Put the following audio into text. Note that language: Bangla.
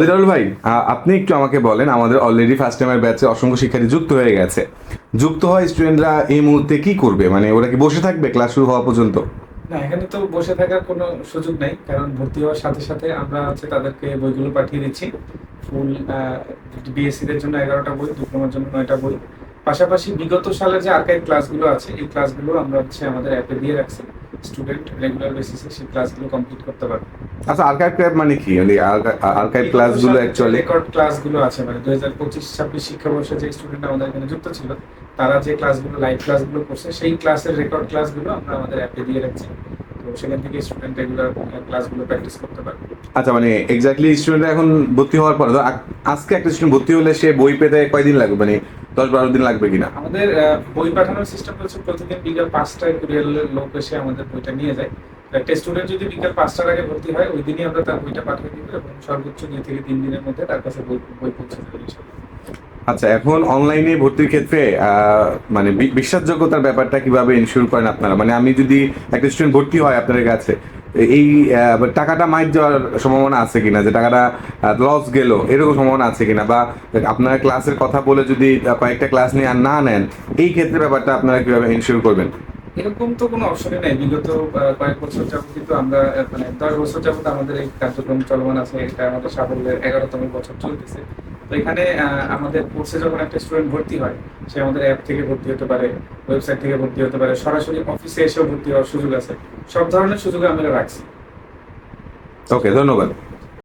দিদারুল ভাই, আপনি একটু আমাকে বলেন, আমাদের অলরেডি ফার্স্ট টাইমের ব্যাচে অসংখ্য শিক্ষার্থী যুক্ত হয়ে গেছে। যুক্ত হয় স্টুডেন্টরা এই মুহূর্তে কি করবে? মানে ওরা কি বসে থাকবে ক্লাস শুরু হওয়া পর্যন্ত? না, এখানে তো বসে থাকার কোনো সুযোগ নাই, কারণ ভর্তি হওয়ার সাথে সাথে আমরা তাদেরকে বইগুলো পাঠিয়ে দিচ্ছি। ফুল বিএসসি দের জন্য 11টা বই, ডিপ্লোমার জন্য 9টা বই। পাশাপাশি বিগত সালের যে আর্কাইভ ক্লাসগুলো আছে, এই ক্লাসগুলো আমরা আমাদের অ্যাপে দিয়ে রাখছি। স্টুডেন্ট রেগুলার বেসিসে সেই ক্লাসগুলো কমপ্লিট করতে পারবে। আচ্ছা, আর্কাইভ ক্লাব মানে কি? মানে আর্কাইভ ক্লাসগুলো অ্যাকচুয়ালি রেকর্ড ক্লাসগুলো আছে, মানে 2025-26 শিক্ষাবর্ষে যে স্টুডেন্ট আমাদের এখানে যুক্ত ছিল, তারা যে ক্লাসগুলো লাইভ ক্লাসগুলো করছে, সেই ক্লাসের রেকর্ড ক্লাসগুলো আমরা আমাদের অ্যাপে দিয়ে রাখছি। তো সেখান থেকে স্টুডেন্ট রেগুলার ক্লাসগুলো প্র্যাকটিস করতে পারবে। আচ্ছা, মানে এক্স্যাক্টলি স্টুডেন্টরা এখন ভর্তি হওয়ার পরে ধর আজকে একটা স্টুডেন্ট ভর্তি হলে সে বই পেতে কয়দিন লাগবে? মানে 10-12 দিন লাগবে কিনা? আমাদের বই পাঠানোর সিস্টেম হচ্ছে প্রতিদিন বিকাল 5টায় কুরিয়ারের লোক এসে আমাদের বইটা নিয়ে যায়। একটা স্টুডেন্ট যদি বিকাল 5টার আগে ভর্তি হয়, ওই দিনই আমরা তার বইটা পাঠিয়ে দিব এবং সর্বোচ্চ 2 থেকে 3 দিনের মধ্যে তার কাছে বই বই পৌঁছে দেবে ইনশাআল্লাহ। আচ্ছা, এখন অনলাইনে ভর্তির ক্ষেত্রে মানে বিশ্বাসযোগ্যতার ব্যাপারটা কিভাবে এনশিওর করেন আপনারা? মানে আমি যদি একটা স্টুডেন্ট ভর্তি হয় আপনাদের কাছে, এই টাকাটা মাইট যাওয়ার সম্ভাবনা আছে কিনা, যে টাকাটা লস গেল এরকম সম্ভাবনা আছে কিনা, বা আপনারা ক্লাসের কথা বলে যদি কয়েকটা ক্লাস নিয়ে আর না নেন, এই ক্ষেত্রে ব্যাপারটা আপনারা কিভাবে এনশিওর করবেন? এরকম তো কোনো অপশনই নাই। বিগত কয়েক বছর যাবত কিন্তু আমরা মানে 10 বছর যাবত আমাদের এই কার্যক্রম চলমান আছে। এটা আমাদের সাফল্যের 11তম বছর চলতেছে। তো এখানে আমাদের কোর্সে যখন একটা স্টুডেন্ট ভর্তি হয়, সে আমাদের অ্যাপ থেকে ভর্তি হতে পারে, ওয়েবসাইট থেকে ভর্তি হতে পারে, সরাসরি অফিসে এসেও ভর্তি হওয়ার সুযোগ আছে। সব ধরনের সুযোগ আমরা রাখছি। ওকে, ধন্যবাদ।